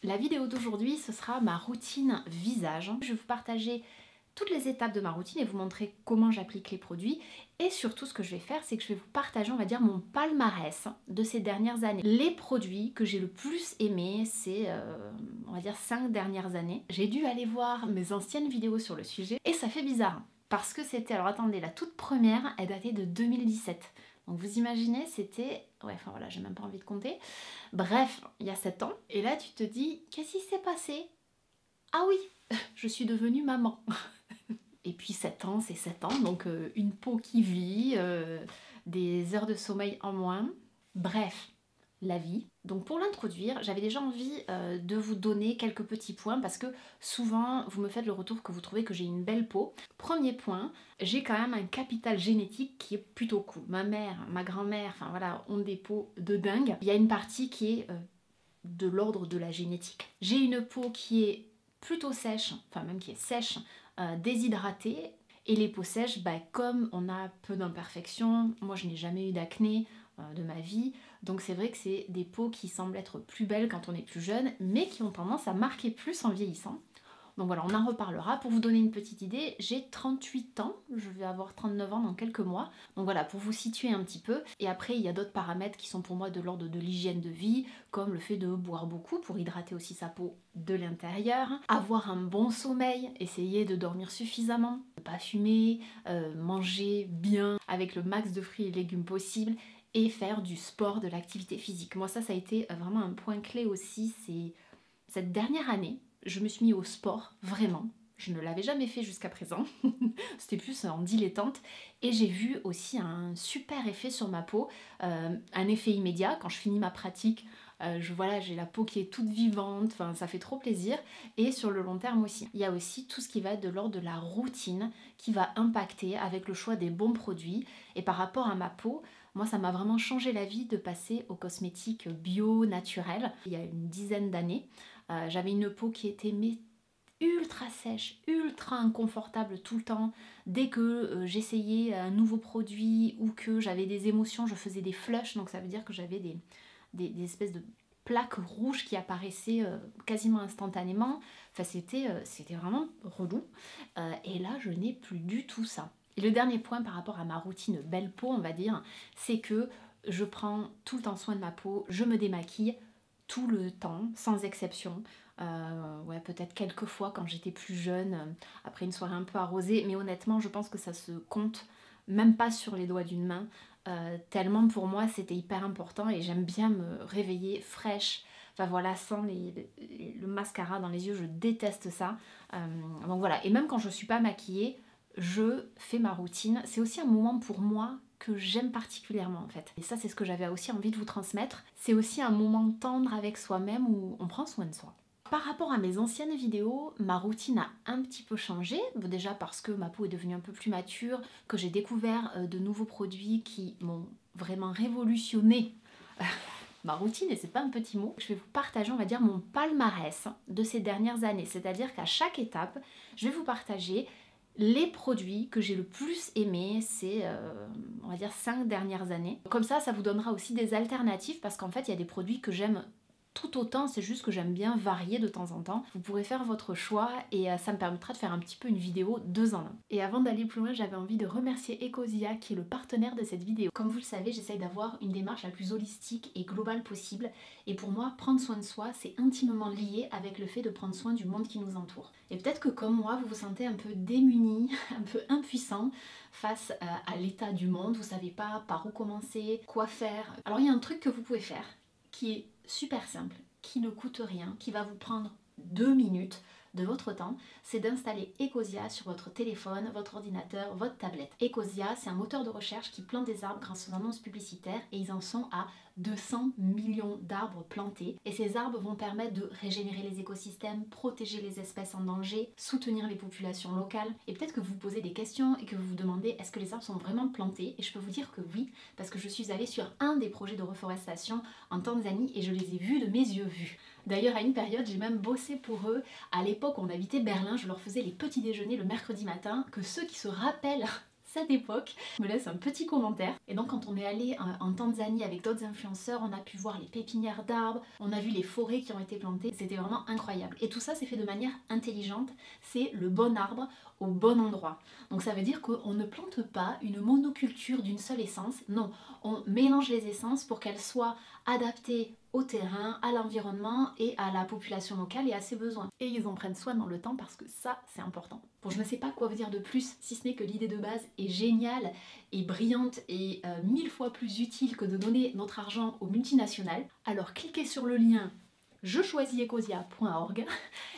La vidéo d'aujourd'hui, ce sera ma routine visage. Je vais vous partager toutes les étapes de ma routine et vous montrer comment j'applique les produits. Et surtout, ce que je vais faire, c'est que je vais vous partager, on va dire, mon palmarès de ces dernières années. Les produits que j'ai le plus aimés, c'est, on va dire, 5 dernières années. J'ai dû aller voir mes anciennes vidéos sur le sujet et ça fait bizarre. Parce que c'était, alors attendez, la toute première, elle datait de 2017. Donc vous imaginez, c'était... Ouais, enfin voilà, j'ai même pas envie de compter. Bref, il y a 7 ans. Et là, tu te dis, qu'est-ce qui s'est passé? Ah oui, je suis devenue maman. Et puis 7 ans, c'est 7 ans, donc une peau qui vit, des heures de sommeil en moins. Bref, la vie. Donc pour l'introduire, j'avais déjà envie de vous donner quelques petits points parce que souvent vous me faites le retour que vous trouvez que j'ai une belle peau. Premier point, j'ai quand même un capital génétique qui est plutôt cool. Ma mère, ma grand-mère, enfin voilà, ont des peaux de dingue. Il y a une partie qui est de l'ordre de la génétique. J'ai une peau qui est plutôt sèche, enfin même qui est sèche, déshydratée. Et les peaux sèches, comme on a peu d'imperfections, moi je n'ai jamais eu d'acné de ma vie, donc c'est vrai que c'est des peaux qui semblent être plus belles quand on est plus jeune, mais qui ont tendance à marquer plus en vieillissant. Donc voilà, on en reparlera. Pour vous donner une petite idée, j'ai 38 ans, je vais avoir 39 ans dans quelques mois. Donc voilà, pour vous situer un petit peu. Et après, il y a d'autres paramètres qui sont pour moi de l'ordre de l'hygiène de vie, comme le fait de boire beaucoup pour hydrater aussi sa peau de l'intérieur, avoir un bon sommeil, essayer de dormir suffisamment, ne pas fumer, manger bien avec le max de fruits et légumes possible, et faire du sport, de l'activité physique. Moi ça a été vraiment un point clé aussi, c'est cette dernière année, je me suis mis au sport, vraiment. Je ne l'avais jamais fait jusqu'à présent. C'était plus en dilettante. Et j'ai vu aussi un super effet sur ma peau. Un effet immédiat. Quand je finis ma pratique, j'ai la peau qui est toute vivante. Enfin, ça fait trop plaisir. Et sur le long terme aussi. Il y a aussi tout ce qui va être de l'ordre de la routine qui va impacter avec le choix des bons produits. Et par rapport à ma peau, moi, ça m'a vraiment changé la vie de passer aux cosmétiques bio, naturels. Il y a une dizaine d'années. J'avais une peau qui était ultra sèche, ultra inconfortable tout le temps. Dès que j'essayais un nouveau produit ou que j'avais des émotions, je faisais des flushs, donc ça veut dire que j'avais des espèces de plaques rouges qui apparaissaient quasiment instantanément. Enfin, c'était vraiment relou. Et là, je n'ai plus du tout ça. Et le dernier point par rapport à ma routine belle peau, on va dire, c'est que je prends tout le temps soin de ma peau, je me démaquille tout le temps, sans exception. Ouais, peut-être quelques fois quand j'étais plus jeune, après une soirée un peu arrosée, mais honnêtement, je pense que ça se compte même pas sur les doigts d'une main, tellement pour moi c'était hyper important et j'aime bien me réveiller fraîche. Enfin voilà, sans le mascara dans les yeux, je déteste ça. Donc voilà, et même quand je suis pas maquillée, je fais ma routine. C'est aussi un moment pour moi que j'aime particulièrement en fait. Et ça, c'est ce que j'avais aussi envie de vous transmettre. C'est aussi un moment tendre avec soi-même où on prend soin de soi. Par rapport à mes anciennes vidéos, ma routine a un petit peu changé. Déjà parce que ma peau est devenue un peu plus mature, que j'ai découvert de nouveaux produits qui m'ont vraiment révolutionné ma routine, et c'est pas un petit mot. Je vais vous partager, on va dire, mon palmarès de ces dernières années. C'est-à-dire qu'à chaque étape, je vais vous partager les produits que j'ai le plus aimés ces, on va dire, 5 dernières années. Comme ça vous donnera aussi des alternatives parce qu'en fait, il y a des produits que j'aime tout autant, c'est juste que j'aime bien varier de temps en temps. Vous pourrez faire votre choix et ça me permettra de faire un petit peu une vidéo 2 en 1. Et avant d'aller plus loin, j'avais envie de remercier Ecosia qui est le partenaire de cette vidéo. Comme vous le savez, j'essaye d'avoir une démarche la plus holistique et globale possible. Et pour moi, prendre soin de soi, c'est intimement lié avec le fait de prendre soin du monde qui nous entoure. Et peut-être que comme moi, vous vous sentez un peu démuni, un peu impuissant face à l'état du monde. Vous savez pas par où commencer, quoi faire. Alors il y a un truc que vous pouvez faire qui est super simple, qui ne coûte rien, qui va vous prendre 2 minutes de votre temps, c'est d'installer Ecosia sur votre téléphone, votre ordinateur, votre tablette. Ecosia, c'est un moteur de recherche qui plante des arbres grâce aux annonces publicitaires et ils en sont à 200 millions d'arbres plantés. Et ces arbres vont permettre de régénérer les écosystèmes, protéger les espèces en danger, soutenir les populations locales. Et peut-être que vous vous posez des questions et que vous vous demandez est-ce que les arbres sont vraiment plantés? Et je peux vous dire que oui, parce que je suis allée sur un des projets de reforestation en Tanzanie et je les ai vus de mes yeux vus. D'ailleurs, à une période, j'ai même bossé pour eux. À l'époque, on habitait Berlin, je leur faisais les petits déjeuners le mercredi matin, que ceux qui se rappellent cette époque me laisse un petit commentaire. Et donc quand on est allé en Tanzanie avec d'autres influenceurs, on a pu voir les pépinières d'arbres, on a vu les forêts qui ont été plantées, c'était vraiment incroyable. Et tout ça c'est fait de manière intelligente, c'est le bon arbre au bon endroit. Donc ça veut dire qu'on ne plante pas une monoculture d'une seule essence, non, on mélange les essences pour qu'elles soient adaptées au terrain, à l'environnement et à la population locale et à ses besoins. Et ils en prennent soin dans le temps parce que ça, c'est important. Bon, je ne sais pas quoi vous dire de plus, si ce n'est que l'idée de base est géniale et brillante et 1000 fois plus utile que de donner notre argent aux multinationales. Alors cliquez sur le lien je choisis ecosia.org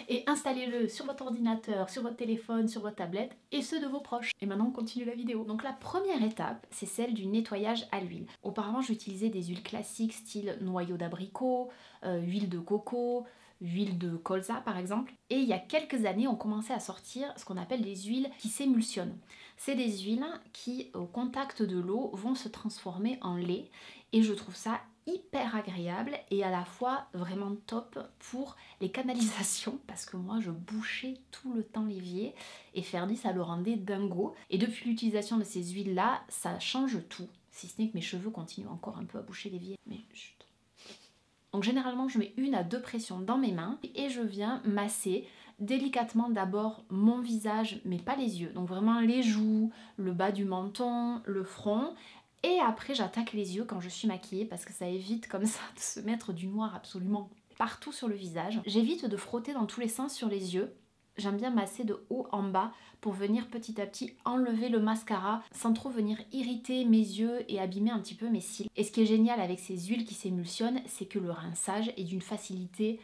et installez-le sur votre ordinateur, sur votre téléphone, sur votre tablette et ceux de vos proches. Et maintenant on continue la vidéo. Donc la première étape, c'est celle du nettoyage à l'huile. Auparavant j'utilisais des huiles classiques style noyau d'abricot, huile de coco, huile de colza par exemple. Et il y a quelques années on commençait à sortir ce qu'on appelle des huiles qui s'émulsionnent. C'est des huiles qui au contact de l'eau vont se transformer en lait et je trouve ça hyper agréable et à la fois vraiment top pour les canalisations parce que moi je bouchais tout le temps l'évier et Ferdi ça le rendait dingo et depuis l'utilisation de ces huiles là ça change tout si ce n'est que mes cheveux continuent encore un peu à boucher l'évier mais chut. Donc généralement je mets 1 à 2 pressions dans mes mains et je viens masser délicatement d'abord mon visage mais pas les yeux, donc vraiment les joues, le bas du menton, le front. Et après j'attaque les yeux quand je suis maquillée parce que ça évite comme ça de se mettre du noir absolument partout sur le visage. J'évite de frotter dans tous les sens sur les yeux. J'aime bien masser de haut en bas pour venir petit à petit enlever le mascara sans trop venir irriter mes yeux et abîmer un petit peu mes cils. Et ce qui est génial avec ces huiles qui s'émulsionnent, c'est que le rinçage est d'une facilité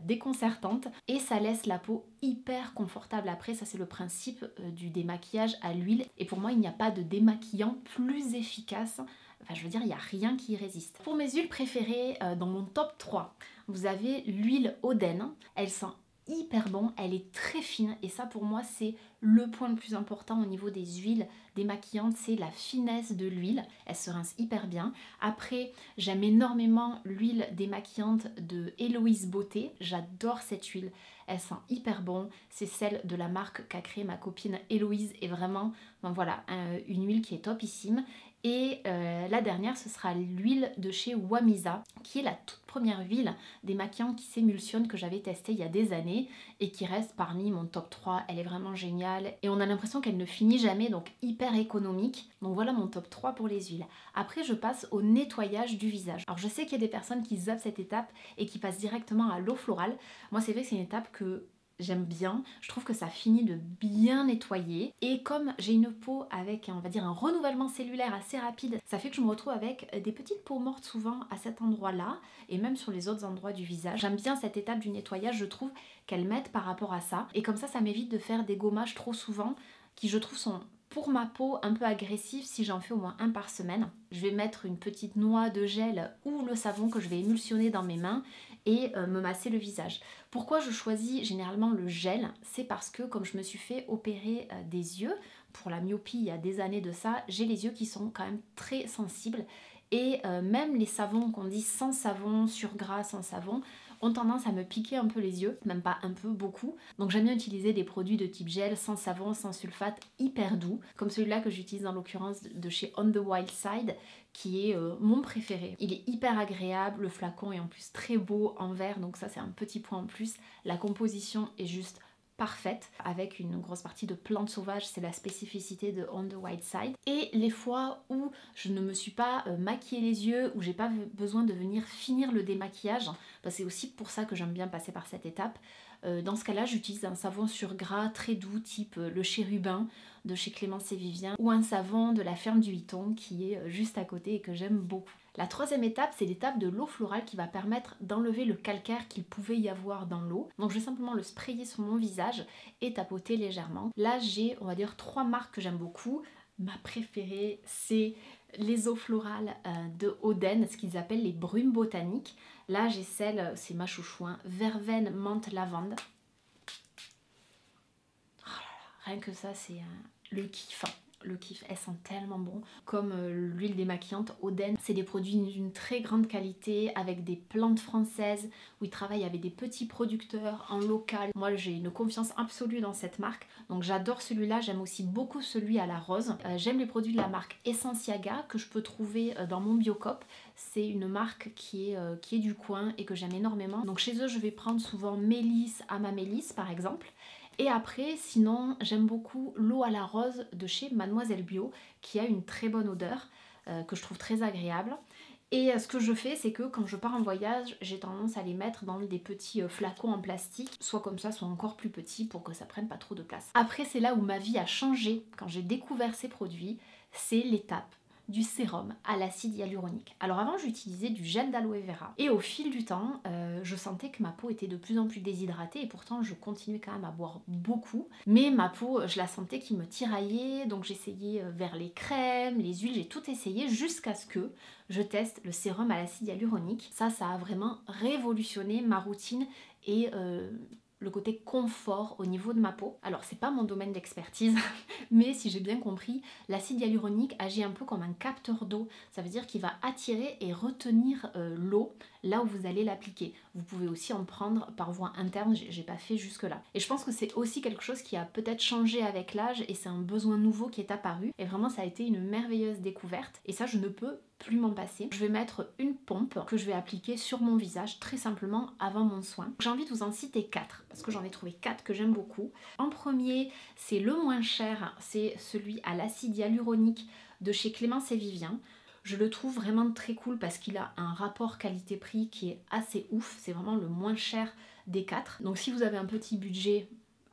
déconcertante et ça laisse la peau hyper confortable après. Ça c'est le principe du démaquillage à l'huile et pour moi il n'y a pas de démaquillant plus efficace. Enfin je veux dire il n'y a rien qui y résiste. Pour mes huiles préférées dans mon top 3, vous avez l'huile Oden. Elle sent hyper bon, elle est très fine et ça pour moi c'est le point le plus important au niveau des huiles démaquillantes, c'est la finesse de l'huile, elle se rince hyper bien. Après j'aime énormément l'huile démaquillante de Héloïse Beauté, j'adore cette huile, elle sent hyper bon, c'est celle de la marque qu'a créée ma copine Héloïse et vraiment ben voilà, une huile qui est topissime. Et la dernière ce sera l'huile de chez Wamisa qui est la toute première huile démaquillante qui s'émulsionne que j'avais testée il y a des années et qui reste parmi mon top 3, elle est vraiment géniale et on a l'impression qu'elle ne finit jamais donc hyper économique. Donc voilà mon top 3 pour les huiles. Après je passe au nettoyage du visage. Alors je sais qu'il y a des personnes qui zappent cette étape et qui passent directement à l'eau florale. Moi c'est vrai que c'est une étape que j'aime bien, je trouve que ça finit de bien nettoyer et comme j'ai une peau avec on va dire un renouvellement cellulaire assez rapide, ça fait que je me retrouve avec des petites peaux mortes souvent à cet endroit là et même sur les autres endroits du visage. J'aime bien cette étape du nettoyage, je trouve qu'elle m'aide par rapport à ça et comme ça m'évite de faire des gommages trop souvent qui je trouve sont pour ma peau un peu agressifs si j'en fais au moins 1 par semaine. Je vais mettre une petite noix de gel ou le savon que je vais émulsionner dans mes mains et me masser le visage. Pourquoi je choisis généralement le gel? C'est parce que comme je me suis fait opérer des yeux pour la myopie il y a des années de ça, j'ai les yeux qui sont quand même très sensibles et même les savons qu'on dit sans savon, sur gras, sans savon, ont tendance à me piquer un peu les yeux, même pas un peu, beaucoup. Donc j'aime bien utiliser des produits de type gel, sans savon, sans sulfate, hyper doux, comme celui-là que j'utilise en l'occurrence de chez On The Wild Side, qui est mon préféré. Il est hyper agréable, le flacon est en plus très beau en verre, donc ça c'est un petit point en plus. La composition est juste parfaite avec une grosse partie de plantes sauvages, c'est la spécificité de On The Wild Side. Et les fois où je ne me suis pas maquillé les yeux, où j'ai pas besoin de venir finir le démaquillage, bah c'est aussi pour ça que j'aime bien passer par cette étape. Dans ce cas-là, j'utilise un savon sur gras très doux type le chérubin de chez Clémence et Vivien ou un savon de la ferme du Hiton qui est juste à côté et que j'aime beaucoup. La troisième étape, c'est l'étape de l'eau florale qui va permettre d'enlever le calcaire qu'il pouvait y avoir dans l'eau. Donc je vais simplement le sprayer sur mon visage et tapoter légèrement. Là j'ai, on va dire, 3 marques que j'aime beaucoup. Ma préférée, c'est les eaux florales de Oden, ce qu'ils appellent les brumes botaniques. Là j'ai celle, c'est ma chouchouin, verveine, menthe, lavande. Oh là là, rien que ça c'est le kiff. le kiff, elles sont tellement bon. Comme l'huile démaquillante Oden, c'est des produits d'une très grande qualité avec des plantes françaises où ils travaillent avec des petits producteurs en local. Moi j'ai une confiance absolue dans cette marque, donc j'adore celui-là. J'aime aussi beaucoup celui à la rose. J'aime les produits de la marque Essensiaga que je peux trouver dans mon Biocop. C'est une marque qui est du coin et que j'aime énormément. Donc chez eux je vais prendre souvent Mélisse Amamélis par exemple. Et après, sinon, j'aime beaucoup l'eau à la rose de chez Mademoiselle Bio, qui a une très bonne odeur, que je trouve très agréable. Et ce que je fais, c'est que quand je pars en voyage, j'ai tendance à les mettre dans des petits flacons en plastique, soit comme ça, soit encore plus petits, pour que ça prenne pas trop de place. Après, c'est là où ma vie a changé quand j'ai découvert ces produits, c'est l'étape du sérum à l'acide hyaluronique. Alors avant j'utilisais du gel d'aloe vera et au fil du temps je sentais que ma peau était de plus en plus déshydratée et pourtant je continuais quand même à boire beaucoup, mais ma peau je la sentais qui me tiraillait, donc j'essayais vers les crèmes, les huiles, j'ai tout essayé jusqu'à ce que je teste le sérum à l'acide hyaluronique. Ça a vraiment révolutionné ma routine et le côté confort au niveau de ma peau. Alors c'est pas mon domaine d'expertise mais si j'ai bien compris, l'acide hyaluronique agit un peu comme un capteur d'eau. Ça veut dire qu'il va attirer et retenir l'eau là où vous allez l'appliquer. Vous pouvez aussi en prendre par voie interne, j'ai pas fait jusque là. Et je pense que c'est aussi quelque chose qui a peut-être changé avec l'âge et c'est un besoin nouveau qui est apparu. Et vraiment ça a été une merveilleuse découverte et ça je ne peux plus m'en passer. Je vais mettre une pompe que je vais appliquer sur mon visage très simplement avant mon soin. J'ai envie de vous en citer 4 parce que j'en ai trouvé 4 que j'aime beaucoup. En premier, c'est le moins cher, c'est celui à l'acide hyaluronique de chez Clémence et Vivien. Je le trouve vraiment très cool parce qu'il a un rapport qualité-prix qui est assez ouf. C'est vraiment le moins cher des 4. Donc si vous avez un petit budget,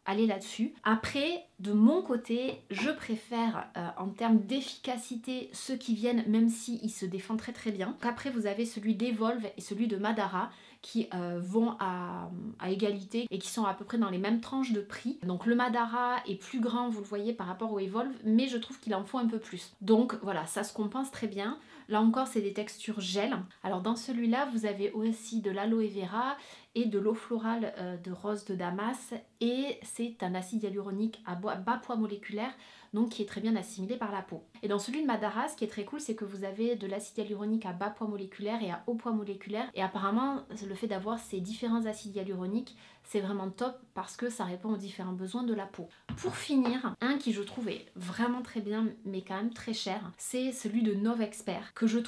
allez là-dessus. Après, de mon côté, je préfère en termes d'efficacité ceux qui viennent, même s'ils se défendent très très bien. Après, vous avez celui d'Evolve et celui de Madara qui vont à égalité et qui sont à peu près dans les mêmes tranches de prix. Donc le Madara est plus grand, vous le voyez, par rapport au Evolve, mais je trouve qu'il en faut un peu plus. Donc voilà, ça se compense très bien. Là encore, c'est des textures gel. Alors dans celui-là, vous avez aussi de l'aloe vera et de l'eau florale de rose de Damas et c'est un acide hyaluronique à bas poids moléculaire donc qui est très bien assimilé par la peau. Et dans celui de Madara, ce qui est très cool, c'est que vous avez de l'acide hyaluronique à bas poids moléculaire et à haut poids moléculaire et apparemment le fait d'avoir ces différents acides hyaluroniques c'est vraiment top parce que ça répond aux différents besoins de la peau. Pour finir, un qui je trouve est vraiment très bien mais quand même très cher, c'est celui de Novexpert que je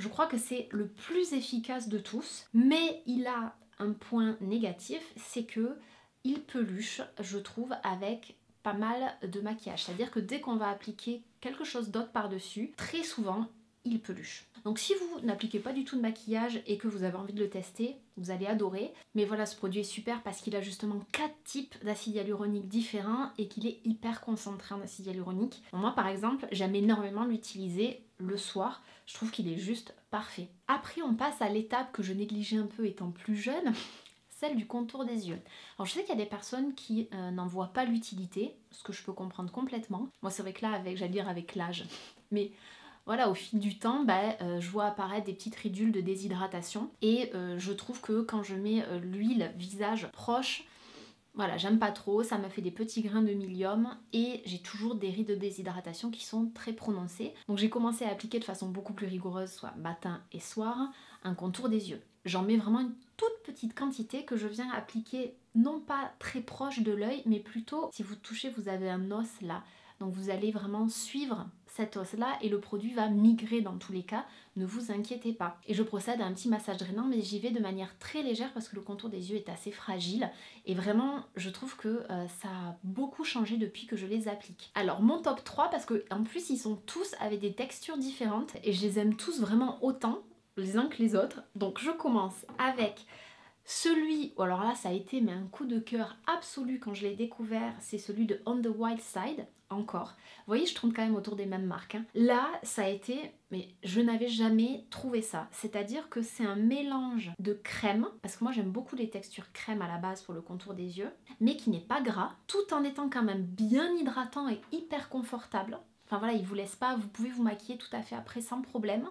crois que c'est le plus efficace de tous, mais il a un point négatif, c'est que il peluche, je trouve, avec pas mal de maquillage. C'est-à-dire que dès qu'on va appliquer quelque chose d'autre par-dessus, très souvent, il peluche. Donc si vous n'appliquez pas du tout de maquillage et que vous avez envie de le tester, vous allez adorer. Mais voilà, ce produit est super parce qu'il a justement 4 types d'acide hyaluronique différents et qu'il est hyper concentré en acide hyaluronique. Moi par exemple, j'aime énormément l'utiliser le soir. Je trouve qu'il est juste parfait. Après, on passe à l'étape que je négligeais un peu étant plus jeune, celle du contour des yeux. Alors je sais qu'il y a des personnes qui n'en voient pas l'utilité, ce que je peux comprendre complètement. Moi c'est vrai que là, j'allais dire avec l'âge, mais voilà, au fil du temps, je vois apparaître des petites ridules de déshydratation et je trouve que quand je mets l'huile visage proche, voilà, j'aime pas trop, ça me fait des petits grains de milium et j'ai toujours des rides de déshydratation qui sont très prononcées. Donc j'ai commencé à appliquer de façon beaucoup plus rigoureuse, soit matin et soir, un contour des yeux. J'en mets vraiment une toute petite quantité que je viens appliquer non pas très proche de l'œil, mais plutôt, si vous touchez, vous avez un os là. Donc vous allez vraiment suivre cet os là et le produit va migrer dans tous les cas, ne vous inquiétez pas. Et je procède à un petit massage drainant mais j'y vais de manière très légère parce que le contour des yeux est assez fragile et vraiment je trouve que ça a beaucoup changé depuis que je les applique. Alors mon top 3 parce que en plus ils sont tous avec des textures différentes et je les aime tous vraiment autant les uns que les autres. Donc je commence avec celui, alors là ça a été mais un coup de cœur absolu quand je l'ai découvert, c'est celui de On the Wild Side, encore. Vous voyez, je tourne quand même autour des mêmes marques. Hein. Là, ça a été, mais je n'avais jamais trouvé ça. C'est-à-dire que c'est un mélange de crème, parce que moi j'aime beaucoup les textures crème à la base pour le contour des yeux, mais qui n'est pas gras, tout en étant quand même bien hydratant et hyper confortable. Enfin voilà, il vous laisse pas, vous pouvez vous maquiller tout à fait après sans problème.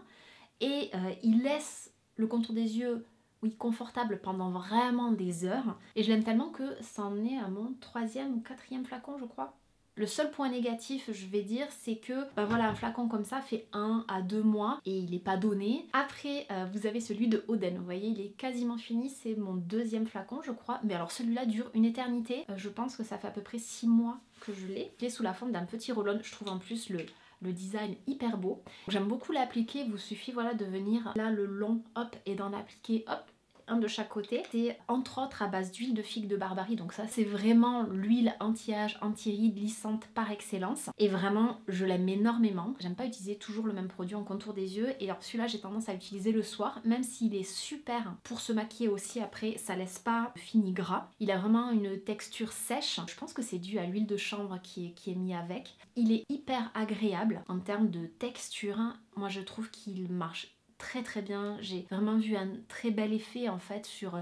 Et il laisse le contour des yeux oui, confortable pendant vraiment des heures. Et je l'aime tellement que ça en est à mon 3e ou 4e flacon, je crois. Le seul point négatif, je vais dire, c'est que voilà, un flacon comme ça fait 1 à 2 mois et il n'est pas donné. Après, vous avez celui de Oden, vous voyez, il est quasiment fini, c'est mon 2e flacon je crois. Mais alors celui-là dure une éternité, je pense que ça fait à peu près 6 mois que je l'ai. Il est sous la forme d'un petit roll-on, je trouve en plus le design hyper beau. J'aime beaucoup l'appliquer, il vous suffit voilà de venir là le long, hop, et d'en appliquer, hop, un de chaque côté. C'est entre autres à base d'huile de figue de Barbarie, donc ça c'est vraiment l'huile anti-âge, anti-rides, lissante par excellence. Et vraiment je l'aime énormément. J'aime pas utiliser toujours le même produit en contour des yeux, et alors celui-là j'ai tendance à l'utiliser le soir, même s'il est super pour se maquiller aussi après, ça laisse pas fini gras. Il a vraiment une texture sèche, je pense que c'est dû à l'huile de chanvre qui est mis avec. Il est hyper agréable en termes de texture, moi je trouve qu'il marche très bien, j'ai vraiment vu un très bel effet en fait sur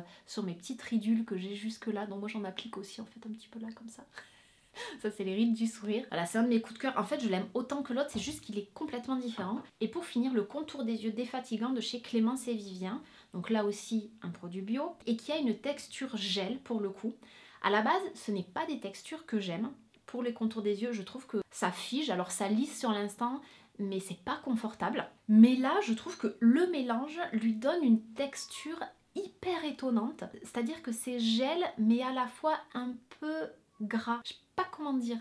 mes petites ridules que j'ai jusque là, donc moi j'en applique aussi en fait un petit peu là comme ça. Ça c'est les rides du sourire. Voilà, c'est un de mes coups de cœur, en fait je l'aime autant que l'autre, c'est juste qu'il est complètement différent. Et pour finir, le contour des yeux défatigant de chez Clémence et Vivien, donc là aussi un produit bio, et qui a une texture gel pour le coup. À la base ce n'est pas des textures que j'aime. Pour les contours des yeux, je trouve que ça fige, alors ça lisse sur l'instant, mais c'est pas confortable. Mais là, je trouve que le mélange lui donne une texture hyper étonnante. C'est-à-dire que c'est gel, mais à la fois un peu gras. Je sais pas comment dire,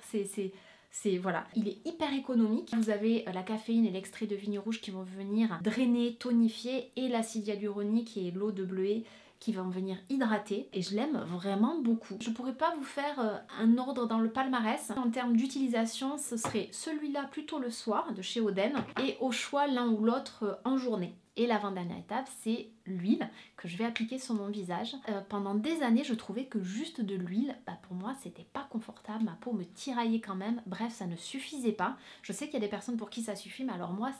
voilà, il est hyper économique. Vous avez la caféine et l'extrait de vigne rouge qui vont venir drainer, tonifier, et l'acide hyaluronique et l'eau de bleuet qui va venir hydrater, et je l'aime vraiment beaucoup. Je pourrais pas vous faire un ordre dans le palmarès. En termes d'utilisation, ce serait celui-là plutôt le soir de chez Oden, et au choix l'un ou l'autre en journée. Et l'avant-dernière étape, c'est l'huile que je vais appliquer sur mon visage. Pendant des années, je trouvais que juste de l'huile, pour moi, c'était pas confortable. Ma peau me tiraillait quand même. Bref, ça ne suffisait pas. Je sais qu'il y a des personnes pour qui ça suffit, mais alors moi,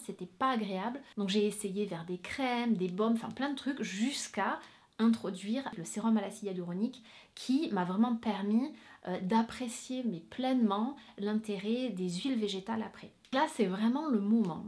c'était pas agréable. Donc j'ai essayé vers des crèmes, des baumes, enfin plein de trucs, jusqu'à introduire le sérum à l'acide hyaluronique qui m'a vraiment permis d'apprécier mais pleinement l'intérêt des huiles végétales après. Là, c'est vraiment le moment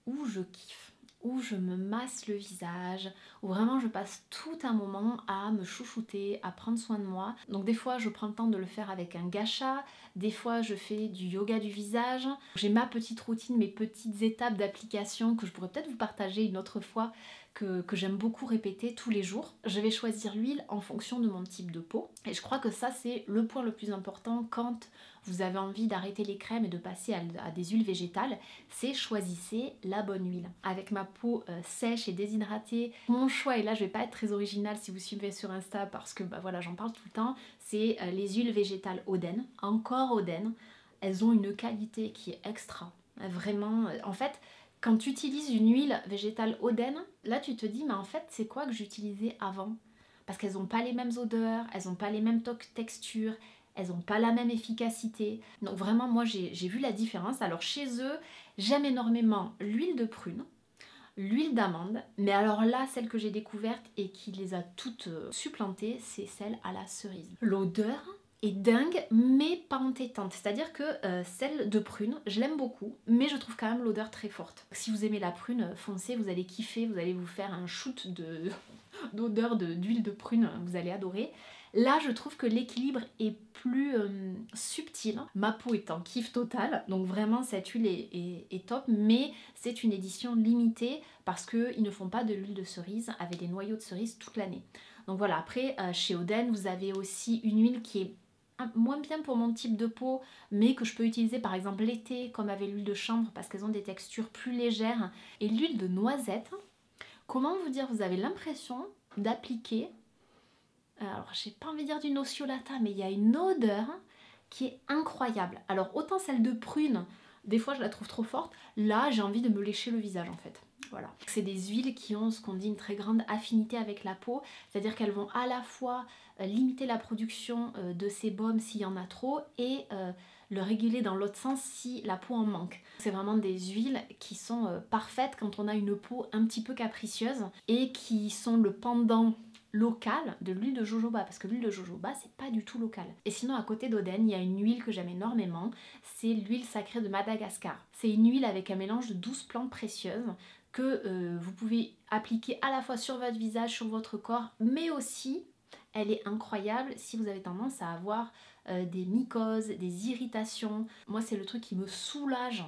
où je kiffe, où je me masse le visage, où vraiment je passe tout un moment à me chouchouter, à prendre soin de moi. Donc des fois je prends le temps de le faire avec un gua sha, des fois je fais du yoga du visage. J'ai ma petite routine, mes petites étapes d'application que je pourrais peut-être vous partager une autre fois, que j'aime beaucoup répéter tous les jours. Je vais choisir l'huile en fonction de mon type de peau, et je crois que ça c'est le point le plus important quand vous avez envie d'arrêter les crèmes et de passer à des huiles végétales, c'est choisissez la bonne huile. Avec ma peau sèche et déshydratée, mon choix, et là je vais pas être très originale si vous suivez sur Insta parce que voilà, j'en parle tout le temps, c'est les huiles végétales Oden. Encore Oden, elles ont une qualité qui est extra. Vraiment, en fait, quand tu utilises une huile végétale Oden, là tu te dis mais en fait c'est quoi que j'utilisais avant? Parce qu'elles n'ont pas les mêmes odeurs, elles n'ont pas les mêmes textures, elles n'ont pas la même efficacité. Donc vraiment moi j'ai vu la différence. Alors chez eux, j'aime énormément l'huile de prune, l'huile d'amande, mais alors là celle que j'ai découverte et qui les a toutes supplantées, c'est celle à la cerise. L'odeur est dingue mais pas entêtante, c'est-à-dire que celle de prune je l'aime beaucoup, mais je trouve quand même l'odeur très forte. Si vous aimez la prune, foncez, vous allez kiffer, vous allez vous faire un shoot d'odeur d'huile de prune, vous allez adorer. Là je trouve que l'équilibre est plus subtil, ma peau est en kiff total, donc vraiment cette huile est top, mais c'est une édition limitée parce qu'ils ne font pas de l'huile de cerise avec des noyaux de cerise toute l'année. Donc voilà, après chez Oden vous avez aussi une huile qui est moins bien pour mon type de peau, mais que je peux utiliser par exemple l'été comme avec l'huile de chanvre parce qu'elles ont des textures plus légères. Et l'huile de noisette, comment vous dire, vous avez l'impression d'appliquer, alors j'ai pas envie de dire du nociolata, mais il y a une odeur qui est incroyable. Alors autant celle de prune, des fois je la trouve trop forte, là j'ai envie de me lécher le visage en fait. Voilà. C'est des huiles qui ont ce qu'on dit une très grande affinité avec la peau, c'est-à-dire qu'elles vont à la fois limiter la production de sébum s'il y en a trop et le réguler dans l'autre sens si la peau en manque. C'est vraiment des huiles qui sont parfaites quand on a une peau un petit peu capricieuse et qui sont le pendant local de l'huile de jojoba, parce que l'huile de jojoba c'est pas du tout local. Et sinon à côté d'Oden il y a une huile que j'aime énormément, c'est l'huile sacrée de Madagascar. C'est une huile avec un mélange de 12 plantes précieuses que vous pouvez appliquer à la fois sur votre visage, sur votre corps, mais aussi elle est incroyable si vous avez tendance à avoir des mycoses, des irritations. Moi c'est le truc qui me soulage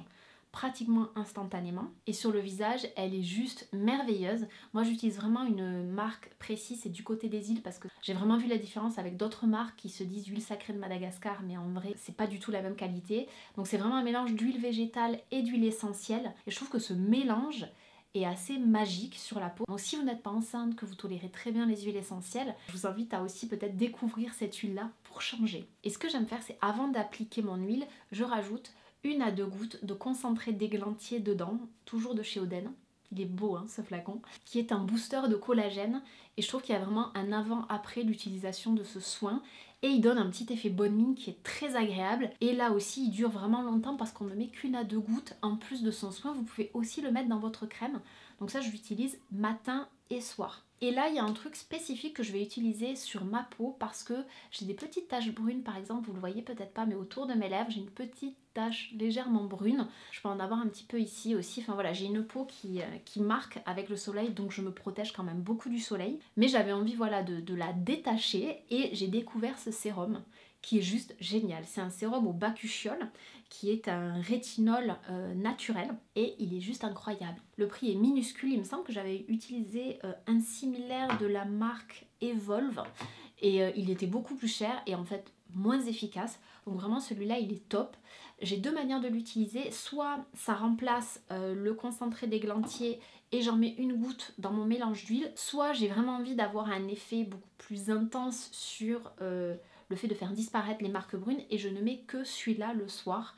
pratiquement instantanément. Et sur le visage, elle est juste merveilleuse. Moi j'utilise vraiment une marque précise, c'est du côté des îles, parce que j'ai vraiment vu la différence avec d'autres marques qui se disent huile sacrée de Madagascar, mais en vrai c'est pas du tout la même qualité. Donc c'est vraiment un mélange d'huile végétale et d'huile essentielle. Et je trouve que ce mélange est assez magique sur la peau. Donc si vous n'êtes pas enceinte, que vous tolérez très bien les huiles essentielles, je vous invite à aussi peut-être découvrir cette huile là pour changer. Et ce que j'aime faire, c'est avant d'appliquer mon huile, je rajoute 1 à 2 gouttes de concentré d'églantier dedans, toujours de chez Oden. Il est beau hein, ce flacon, qui est un booster de collagène, et je trouve qu'il y a vraiment un avant-après l'utilisation de ce soin, et il donne un petit effet bonne mine qui est très agréable. Et là aussi il dure vraiment longtemps parce qu'on ne met qu'1 à 2 gouttes en plus de son soin. Vous pouvez aussi le mettre dans votre crème, donc ça je l'utilise matin et soir. Et là il y a un truc spécifique que je vais utiliser sur ma peau parce que j'ai des petites taches brunes par exemple, vous le voyez peut-être pas, mais autour de mes lèvres j'ai une petite tache légèrement brune. Je peux en avoir un petit peu ici aussi, enfin voilà, j'ai une peau qui marque avec le soleil, donc je me protège quand même beaucoup du soleil. Mais j'avais envie voilà de la détacher, et j'ai découvert ce sérum qui est juste génial. C'est un sérum au bakuchiol qui est un rétinol naturel, et il est juste incroyable. Le prix est minuscule, il me semble que j'avais utilisé un similaire de la marque Evolve, et il était beaucoup plus cher et en fait moins efficace. Donc vraiment celui-là il est top. J'ai deux manières de l'utiliser, soit ça remplace le concentré d'églantier et j'en mets une goutte dans mon mélange d'huile, soit j'ai vraiment envie d'avoir un effet beaucoup plus intense sur le fait de faire disparaître les marques brunes, et je ne mets que celui-là le soir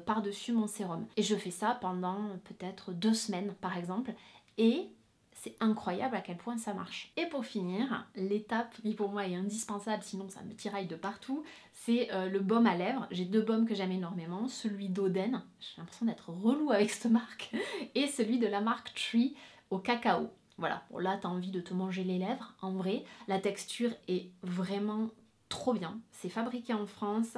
par-dessus mon sérum. Et je fais ça pendant peut-être 2 semaines par exemple, et c'est incroyable à quel point ça marche. Et pour finir, l'étape qui pour moi est indispensable, sinon ça me tiraille de partout, c'est le baume à lèvres. J'ai 2 baumes que j'aime énormément, celui d'Oden, j'ai l'impression d'être relou avec cette marque, et celui de la marque Tree au cacao. Voilà, bon là t'as envie de te manger les lèvres, en vrai, la texture est vraiment trop bien. C'est fabriqué en France,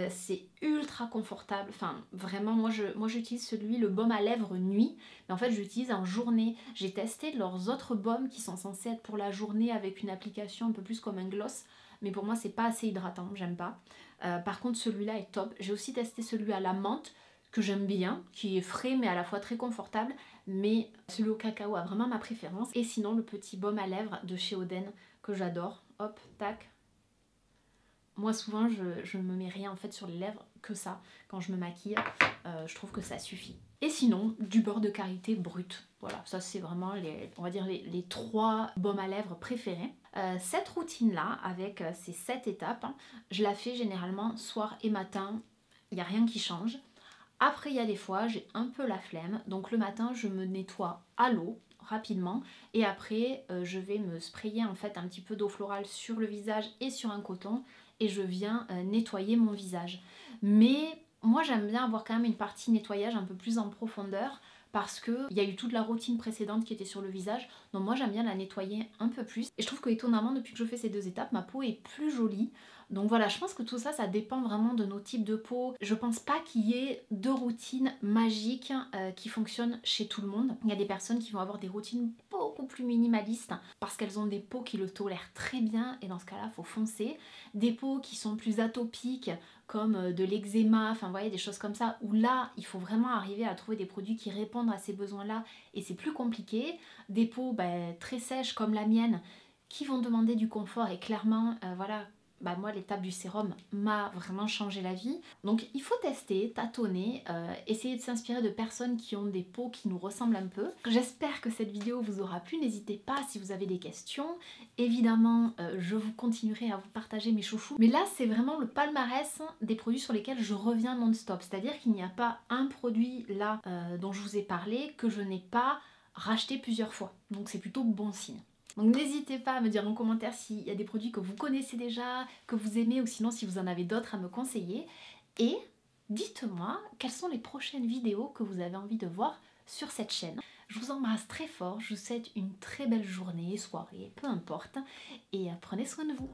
c'est ultra confortable, enfin vraiment moi j'utilise celui, le baume à lèvres nuit, mais en fait j'utilise en journée. J'ai testé leurs autres baumes qui sont censés être pour la journée avec une application un peu plus comme un gloss, mais pour moi c'est pas assez hydratant, j'aime pas. Par contre celui-là est top. J'ai aussi testé celui à la menthe que j'aime bien, qui est frais mais à la fois très confortable, mais celui au cacao a vraiment ma préférence. Et sinon le petit baume à lèvres de chez Oden que j'adore, hop, tac. Moi souvent je ne me mets rien en fait sur les lèvres, que ça, quand je me maquille, je trouve que ça suffit. Et sinon, du beurre de karité brut. Voilà, ça c'est vraiment on va dire les 3 baumes à lèvres préférés. Cette routine là, avec ces 7 étapes, hein, je la fais généralement soir et matin, il n'y a rien qui change. Après il y a des fois, j'ai un peu la flemme, donc le matin je me nettoie à l'eau rapidement, et après je vais me sprayer en fait un petit peu d'eau florale sur le visage et sur un coton, et je viens nettoyer mon visage. Mais moi j'aime bien avoir quand même une partie nettoyage un peu plus en profondeur, parce qu'il y a eu toute la routine précédente qui était sur le visage, donc moi j'aime bien la nettoyer un peu plus. Et je trouve que étonnamment, depuis que je fais ces 2 étapes, ma peau est plus jolie. Donc voilà, je pense que tout ça, ça dépend vraiment de nos types de peau. Je pense pas qu'il y ait de routines magiques qui fonctionnent chez tout le monde. Il y a des personnes qui vont avoir des routines beaucoup plus minimalistes parce qu'elles ont des peaux qui le tolèrent très bien, et dans ce cas-là, il faut foncer. Des peaux qui sont plus atopiques, comme de l'eczéma, enfin vous voyez, des choses comme ça, où là, il faut vraiment arriver à trouver des produits qui répondent à ces besoins-là, et c'est plus compliqué. Des peaux très sèches comme la mienne, qui vont demander du confort, et clairement, voilà, moi l'étape du sérum m'a vraiment changé la vie. Donc il faut tester, tâtonner, essayer de s'inspirer de personnes qui ont des peaux qui nous ressemblent un peu. J'espère que cette vidéo vous aura plu, n'hésitez pas si vous avez des questions. Évidemment je vous continuerai à vous partager mes chouchous, mais là c'est vraiment le palmarès des produits sur lesquels je reviens non-stop, c'est-à-dire qu'il n'y a pas un produit là dont je vous ai parlé que je n'ai pas racheté plusieurs fois, donc c'est plutôt bon signe. Donc n'hésitez pas à me dire en commentaire s'il y a des produits que vous connaissez déjà, que vous aimez, ou sinon si vous en avez d'autres à me conseiller. Et dites-moi quelles sont les prochaines vidéos que vous avez envie de voir sur cette chaîne. Je vous embrasse très fort, je vous souhaite une très belle journée, soirée, peu importe, et prenez soin de vous.